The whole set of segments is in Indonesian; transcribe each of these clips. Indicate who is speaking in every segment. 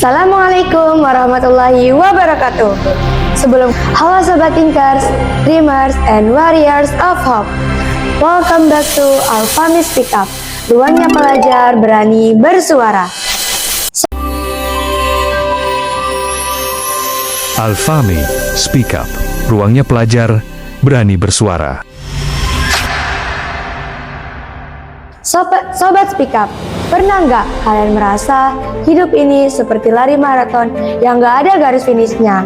Speaker 1: Assalamualaikum warahmatullahi wabarakatuh. Halo Sobat Thinkers, Dreamers, and Warriors of Hope. Welcome back to Alfami Speak Up, ruangnya pelajar berani bersuara.
Speaker 2: Alfami Speak Up, ruangnya pelajar berani bersuara.
Speaker 1: Sobat Speak Up, pernah nggak kalian merasa hidup ini seperti lari maraton yang nggak ada garis finishnya?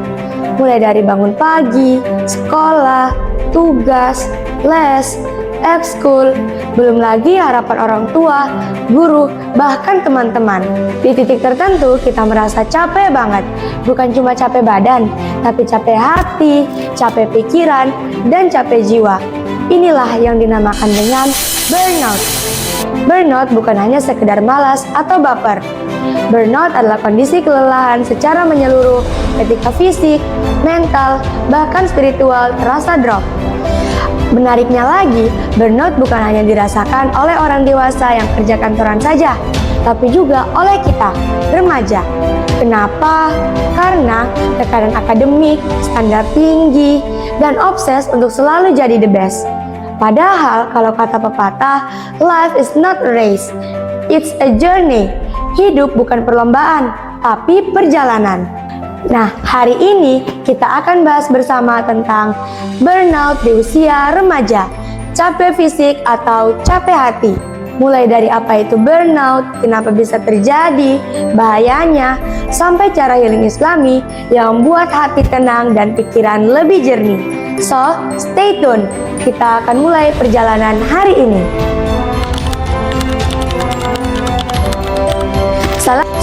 Speaker 1: Mulai dari bangun pagi, sekolah, tugas, les, ekskul, belum lagi harapan orang tua, guru, bahkan teman-teman. Di titik tertentu kita merasa capek banget. Bukan cuma capek badan, tapi capek hati, capek pikiran, dan capek jiwa. Inilah yang dinamakan dengan burnout. Burnout bukan hanya sekedar malas atau baper. Burnout adalah kondisi kelelahan secara menyeluruh ketika fisik, mental, bahkan spiritual terasa drop. Menariknya lagi, burnout bukan hanya dirasakan oleh orang dewasa yang kerja kantoran saja, tapi juga oleh kita, remaja. Kenapa? Karena tekanan akademik, standar tinggi, dan obses untuk selalu jadi the best. Padahal kalau kata pepatah, life is not a race, it's a journey. Hidup bukan perlombaan, tapi perjalanan. Nah, hari ini kita akan bahas bersama tentang burnout di usia remaja, capek fisik atau capek hati. Mulai dari apa itu burnout, kenapa bisa terjadi, bahayanya, sampai cara healing Islami yang membuat hati tenang dan pikiran lebih jernih. So, stay tune. Kita akan mulai perjalanan hari ini.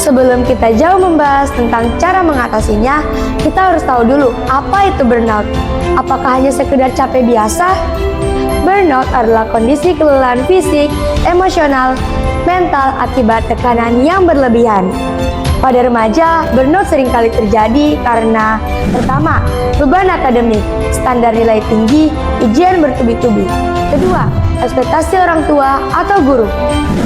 Speaker 1: Sebelum kita jauh membahas tentang cara mengatasinya, kita harus tahu dulu apa itu burnout. Apakah hanya sekedar capek biasa? Burnout adalah kondisi kelelahan fisik, emosional, mental akibat tekanan yang berlebihan. Pada remaja, burnout seringkali terjadi karena pertama, beban akademik, standar nilai tinggi, ujian bertubi-tubi. Kedua, ekspektasi orang tua atau guru.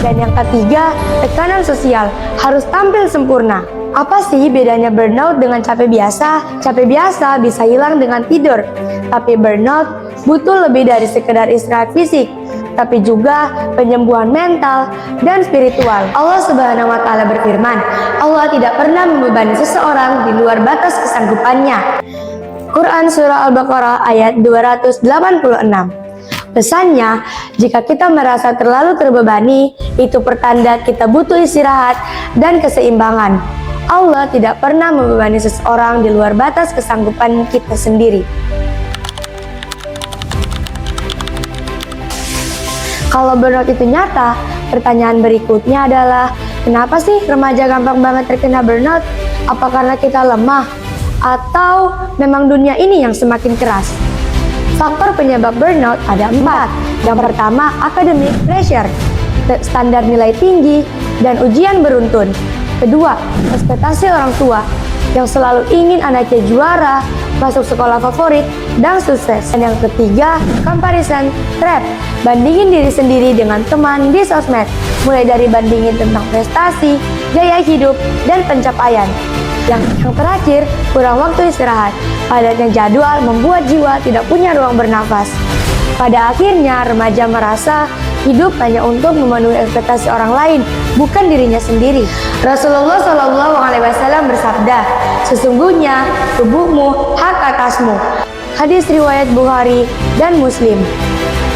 Speaker 1: Dan yang ketiga, tekanan sosial, harus tampil sempurna. Apa sih bedanya burnout dengan capek biasa? Capek biasa bisa hilang dengan tidur, tapi burnout butuh lebih dari sekedar istirahat fisik, tapi juga penyembuhan mental dan spiritual. Allah Subhanahu wa Ta'ala berfirman, Allah tidak pernah membebani seseorang di luar batas kesanggupannya. Quran Surah Al-Baqarah ayat 286. Pesannya, jika kita merasa terlalu terbebani, itu pertanda kita butuh istirahat dan keseimbangan. Allah tidak pernah membebani seseorang di luar batas kesanggupan kita sendiri. Kalau burnout itu nyata, pertanyaan berikutnya adalah, kenapa sih remaja gampang banget terkena burnout? Apa karena kita lemah? Atau memang dunia ini yang semakin keras? Faktor penyebab burnout ada 4. Yang pertama, academic pressure, standar nilai tinggi, dan ujian beruntun. Kedua, ekspektasi orang tua yang selalu ingin anaknya juara, masuk sekolah favorit, dan sukses. Dan yang ketiga, comparison trap, bandingin diri sendiri dengan teman di sosmed, mulai dari bandingin tentang prestasi, gaya hidup, dan pencapaian. Yang terakhir, kurang waktu istirahat. Padatnya jadwal membuat jiwa tidak punya ruang bernafas. Pada akhirnya, remaja merasa hidup hanya untuk memenuhi ekspektasi orang lain, bukan dirinya sendiri. Rasulullah SAW bersabda, sesungguhnya tubuhmu hak atasmu. Hadis riwayat Bukhari dan Muslim.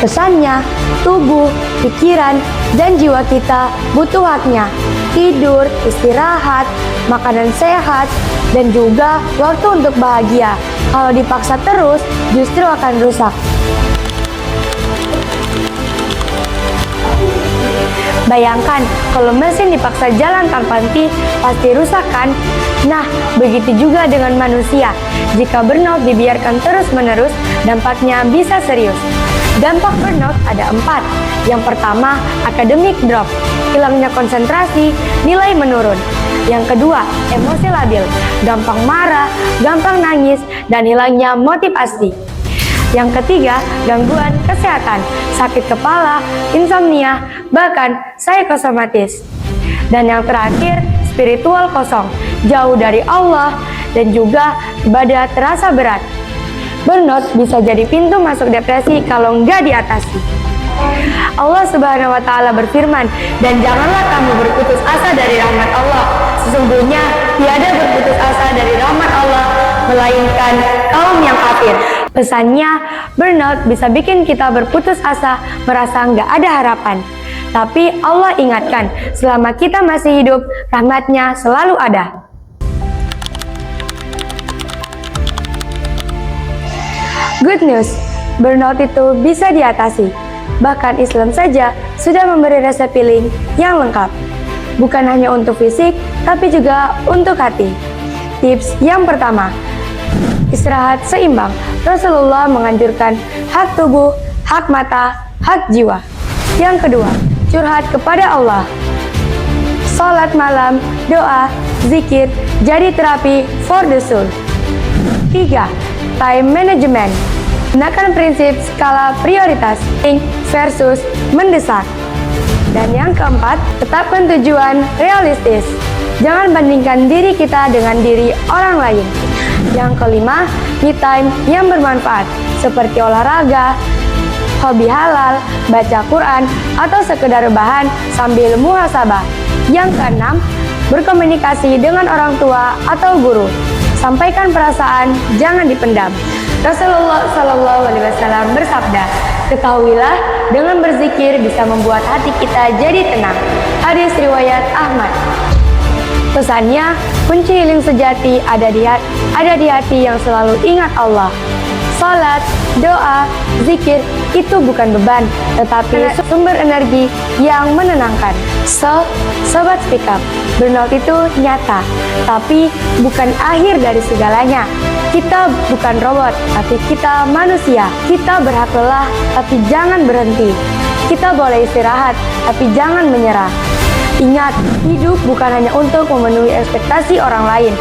Speaker 1: Pesannya, tubuh, pikiran, dan jiwa kita butuh haknya. Tidur, istirahat, makanan sehat, dan juga waktu untuk bahagia. Kalau dipaksa terus, justru akan rusak. Bayangkan, kalau mesin dipaksa jalan tanpa henti, pasti rusak kan? Nah, begitu juga dengan manusia. Jika burnout dibiarkan terus-menerus, dampaknya bisa serius. Dampak burnout ada 4. Yang pertama, academic drop, hilangnya konsentrasi, nilai menurun. Yang kedua, emosi labil, gampang marah, gampang nangis, dan hilangnya motivasi. Yang ketiga, gangguan kesehatan, sakit kepala, insomnia, bahkan psikosomatis. Dan yang terakhir, spiritual kosong, jauh dari Allah, dan juga ibadah terasa berat. Burnout bisa jadi pintu masuk depresi kalau nggak diatasi. Allah Subhanahu wa Ta'ala berfirman, "Dan janganlah kamu berputus asa dari rahmat Allah. Sesungguhnya tiada berputus asa dari rahmat Allah, melainkan kaum yang kafir." Pesannya, burnout bisa bikin kita berputus asa, merasa nggak ada harapan. Tapi Allah ingatkan, selama kita masih hidup, rahmatnya selalu ada. Good news, burnout itu bisa diatasi. Bahkan Islam saja sudah memberi resep healing yang lengkap. Bukan hanya untuk fisik, tapi juga untuk hati. Tips yang pertama, istirahat seimbang. Rasulullah menganjurkan hak tubuh, hak mata, hak jiwa. Yang kedua, curhat kepada Allah. Salat malam, doa, zikir, jadi terapi for the soul. 3. Time management. Gunakan prinsip skala prioritas, versus mendesak. Dan yang keempat, tetapkan tujuan realistis. Jangan bandingkan diri kita dengan diri orang lain. Yang kelima, me time yang bermanfaat, seperti olahraga, hobi halal, baca Quran, atau sekedar rebahan sambil muhasabah. Yang keenam, berkomunikasi dengan orang tua atau guru. Sampaikan perasaan, jangan dipendam. Rasulullah Shallallahu Alaihi Wasallam bersabda, "Ketahuilah, dengan berzikir bisa membuat hati kita jadi tenang." Hadis riwayat Ahmad. Pesannya, kunci healing sejati ada di hati yang selalu ingat Allah. Salat, doa, zikir itu bukan beban, tetapi sumber energi yang menenangkan. So, sobat speak up, burnout itu nyata, tapi bukan akhir dari segalanya. Kita bukan robot, tapi kita manusia. Kita berhak lelah, tapi jangan berhenti. Kita boleh istirahat, tapi jangan menyerah. Ingat, hidup bukan hanya untuk memenuhi ekspektasi orang lain,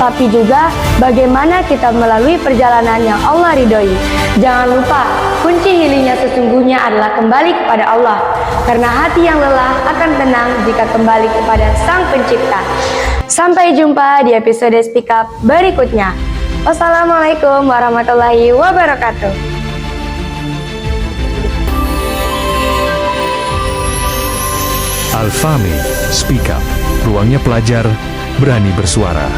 Speaker 1: tapi juga bagaimana kita melalui perjalanan yang Allah ridhoi. Jangan lupa, kunci healingnya sesungguhnya adalah kembali kepada Allah, karena hati yang lelah akan tenang jika kembali kepada Sang Pencipta. Sampai jumpa di episode Speak Up berikutnya. Wassalamualaikum warahmatullahi wabarakatuh.
Speaker 2: Al-Fahmi, Speak Up, ruangnya pelajar berani bersuara.